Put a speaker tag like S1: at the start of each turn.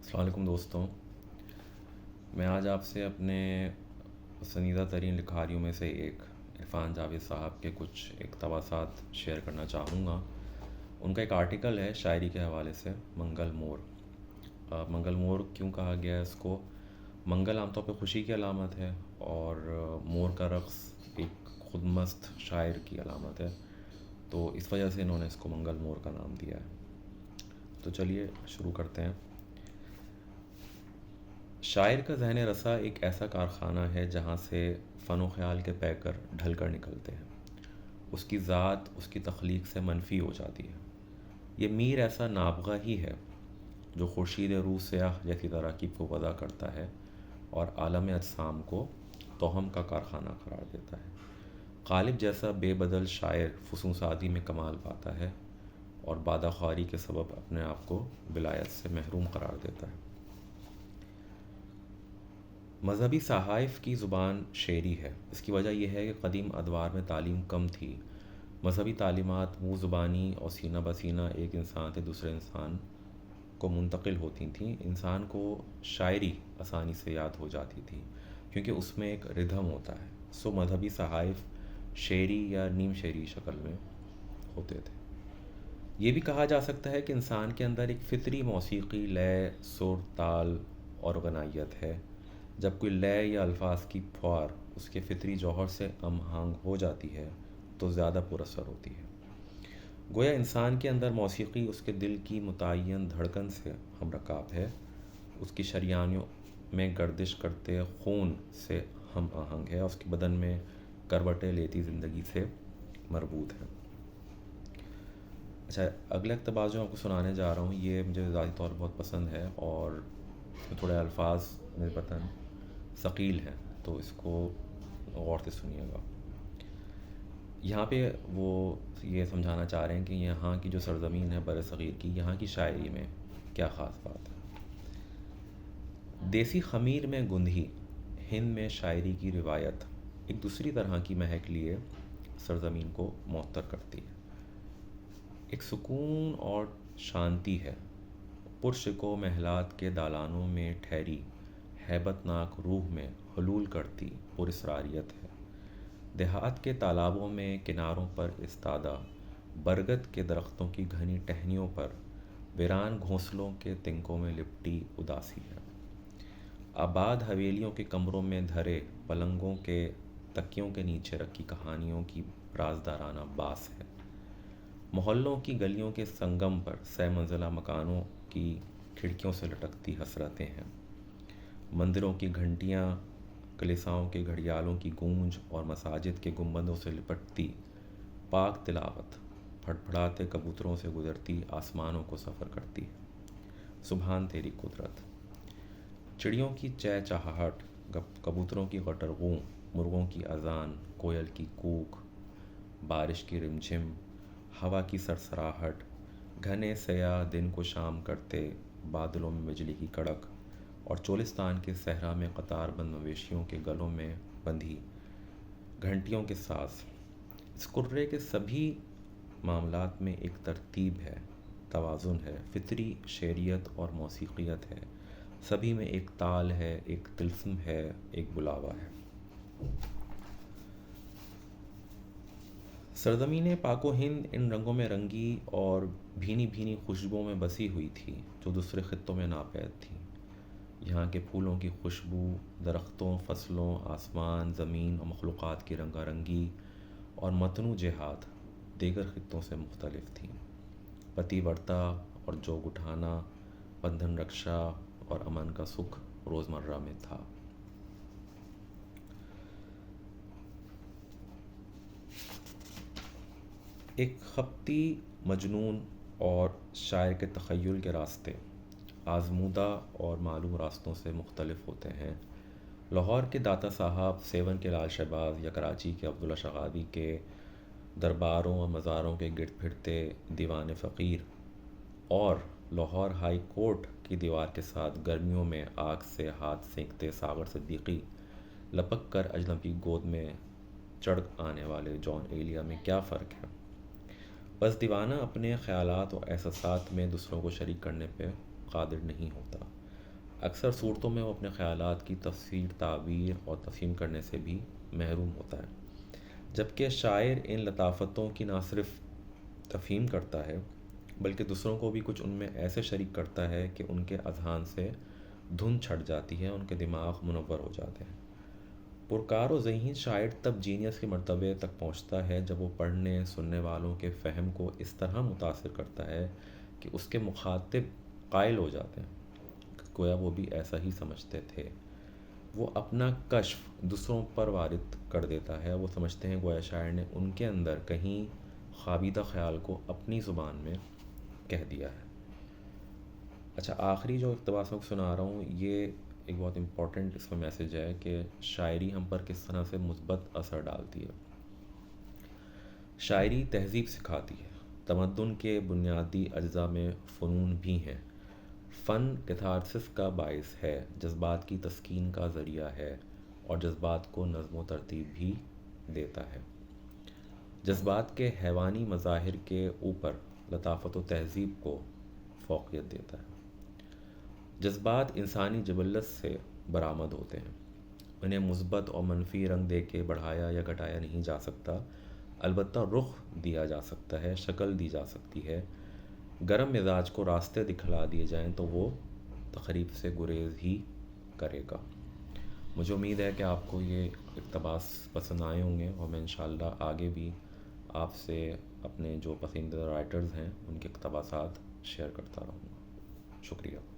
S1: السلام علیکم دوستوں، میں آج آپ سے اپنے پسندیدہ ترین لکھاریوں میں سے ایک عرفان جاوید صاحب کے کچھ اقتباسات شیئر کرنا چاہوں گا۔ ان کا ایک آرٹیکل ہے شاعری کے حوالے سے، منگل مور۔ منگل مور کیوں کہا گیا ہے اس کو؟ منگل عام طور پہ خوشی کی علامت ہے، اور مور کا رقص ایک خود مست شاعر کی علامت ہے، تو اس وجہ سے انہوں نے اس کو منگل مور کا نام دیا ہے۔ تو چلیے شروع کرتے ہیں۔ شاعر کا ذہن رسا ایک ایسا کارخانہ ہے جہاں سے فن و خیال کے پیکر ڈھل کر نکلتے ہیں، اس کی ذات اس کی تخلیق سے منفی ہو جاتی ہے۔ یہ میر ایسا نابغہ ہی ہے جو خورشید روح سیاہ جیسی تراکیب کو وضع کرتا ہے اور عالم اجسام کو توہم کا کارخانہ قرار دیتا ہے۔ غالب جیسا بے بدل شاعر فسوسادی میں کمال پاتا ہے اور بادہ خواری کے سبب اپنے آپ کو ولایت سے محروم قرار دیتا ہے۔ مذہبی صحائف کی زبان شعری ہے۔ اس کی وجہ یہ ہے کہ قدیم ادوار میں تعلیم کم تھی، مذہبی تعلیمات منہ زبانی اور سینہ بسینہ ایک انسان سے دوسرے انسان کو منتقل ہوتی تھیں۔ انسان کو شاعری آسانی سے یاد ہو جاتی تھی کیونکہ اس میں ایک ردھم ہوتا ہے، سو مذہبی صحائف شعری یا نیم شعری شکل میں ہوتے تھے۔ یہ بھی کہا جا سکتا ہے کہ انسان کے اندر ایک فطری موسیقی، لے، سر، تال اور غنائیت ہے۔ جب کوئی لے یا الفاظ کی پھوار اس کے فطری جوہر سے ہم آہنگ ہو جاتی ہے تو زیادہ پر اثر ہوتی ہے۔ گویا انسان کے اندر موسیقی اس کے دل کی متعین دھڑکن سے ہم رکاب ہے، اس کی شریانوں میں گردش کرتے خون سے ہم آہنگ ہے، اور اس کے بدن میں کروٹیں لیتی زندگی سے مربوط ہے۔ اچھا، اگلا اقتباس جو آپ کو سنانے جا رہا ہوں یہ مجھے ذاتی طور پر بہت پسند ہے، اور اس میں تھوڑے الفاظ نسبتاً ثقیل ہیں، تو اس کو غور سے سنیے گا۔ یہاں پہ وہ یہ سمجھانا چاہ رہے ہیں کہ یہاں کی جو سرزمین ہے بر صغیر کی، یہاں کی شاعری میں کیا خاص بات ہے۔ دیسی خمیر میں گندھی ہند میں شاعری کی روایت ایک دوسری طرح کی مہک لیے سرزمین کو معطر کرتی ہے۔ ایک سکون اور شانتی ہے، پرشکو محلات کے دالانوں میں ٹھہری ہیبت ناک روح میں حلول کرتی پراسراریت ہے۔ دیہات کے تالابوں میں کناروں پر استادہ برگد کے درختوں کی گھنی ٹہنیوں پر ویران گھونسلوں کے تنکوں میں لپٹی اداسی ہے۔ آباد حویلیوں کے کمروں میں دھرے پلنگوں کے تکیوں کے نیچے رکھی کہانیوں کی رازدارانہ باس ہے۔ محلوں کی گلیوں کے سنگم پر سہ منزلہ مکانوں کی کھڑکیوں سے لٹکتی حسرتیں ہیں۔ مندروں کی گھنٹیاں، کلیساؤں کے گھڑیالوں کی گونج اور مساجد کے گنبدوں سے لپٹتی پاک تلاوت پھڑپھڑاتے کبوتروں سے گزرتی آسمانوں کو سفر کرتی ہے۔ سبحان تیری قدرت۔ چڑیوں کی چہچہاہٹ، کبوتروں کی غٹرغوں، مرغوں کی اذان، کوئل کی کوک، بارش کی رمجھم، ہوا کی سرسراہٹ، گھنے سیاہ دن کو شام کرتے بادلوں میں بجلی کی کڑک، اور چولستان کے صحرا میں قطار بند مویشیوں کے گلوں میں بندھی گھنٹیوں کے ساز۔ اس قرے کے سبھی معاملات میں ایک ترتیب ہے، توازن ہے، فطری شعریت اور موسیقیت ہے، سبھی میں ایک تال ہے، ایک طلسم ہے، ایک بلاوا ہے۔ سرزمین پاک و ہند ان رنگوں میں رنگی اور بھینی بھینی خوشبوؤں میں بسی ہوئی تھی جو دوسرے خطوں میں ناپید تھیں۔ یہاں کے پھولوں کی خوشبو، درختوں، فصلوں، آسمان، زمین اور مخلوقات کی رنگا رنگی اور متنوع جہات دیگر خطوں سے مختلف تھیں۔ پتی ورتا اور جوگ اٹھانا، بندھن رکشا اور امن کا سکھ روزمرہ میں تھا۔ ایک خپتی مجنون اور شاعر کے تخیل کے راستے آزمودہ اور معلوم راستوں سے مختلف ہوتے ہیں۔ لاہور کے داتا صاحب، سیون کے لال شہباز یا کراچی کے عبداللہ شغابی کے درباروں اور مزاروں کے گرد پھرتے دیوان فقیر، اور لاہور ہائی کورٹ کی دیوار کے ساتھ گرمیوں میں آگ سے ہاتھ سینکتے ساغر صدیقی، لپک کر اجنبی گود میں چڑھ آنے والے جان ایلیا میں کیا فرق ہے؟ بس دیوانہ اپنے خیالات اور احساسات میں دوسروں کو شریک کرنے پہ قادر نہیں ہوتا، اکثر صورتوں میں وہ اپنے خیالات کی تفسیر، تعبیر اور تفہیم کرنے سے بھی محروم ہوتا ہے، جبکہ شاعر ان لطافتوں کی نہ صرف تفہیم کرتا ہے بلکہ دوسروں کو بھی کچھ ان میں ایسے شریک کرتا ہے کہ ان کے اذہان سے دھن چھٹ جاتی ہے، ان کے دماغ منور ہو جاتے ہیں۔ پرکار و ذہین شاعر تب جینیس کے مرتبے تک پہنچتا ہے جب وہ پڑھنے سننے والوں کے فہم کو اس طرح متاثر کرتا ہے کہ اس کے مخاطب قائل ہو جاتے ہیں، گویا وہ بھی ایسا ہی سمجھتے تھے۔ وہ اپنا کشف دوسروں پر وارد کر دیتا ہے، وہ سمجھتے ہیں گویا شاعر نے ان کے اندر کہیں خوابیدہ خیال کو اپنی زبان میں کہہ دیا ہے۔ اچھا، آخری جو اقتباس میں سنا رہا ہوں، یہ ایک بہت امپورٹنٹ اس کا میسیج ہے کہ شاعری ہم پر کس طرح سے مثبت اثر ڈالتی ہے۔ شاعری تہذیب سکھاتی ہے، تمدن کے بنیادی اجزاء میں فنون بھی ہیں۔ فن کیتھارسس کا باعث ہے، جذبات کی تسکین کا ذریعہ ہے اور جذبات کو نظم و ترتیب بھی دیتا ہے۔ جذبات کے حیوانی مظاہر کے اوپر لطافت و تہذیب کو فوقیت دیتا ہے۔ جذبات انسانی جبلت سے برآمد ہوتے ہیں، انہیں مثبت اور منفی رنگ دے کے بڑھایا یا گھٹایا نہیں جا سکتا، البتہ رخ دیا جا سکتا ہے، شکل دی جا سکتی ہے۔ گرم مزاج کو راستے دکھلا دیے جائیں تو وہ تقریب سے گریز ہی کرے گا۔ مجھے امید ہے کہ آپ کو یہ اقتباس پسند آئے ہوں گے، اور میں انشاءاللہ آگے بھی آپ سے اپنے جو پسندیدہ رائٹرز ہیں ان کے اقتباسات شیئر کرتا رہوں گا۔ شکریہ۔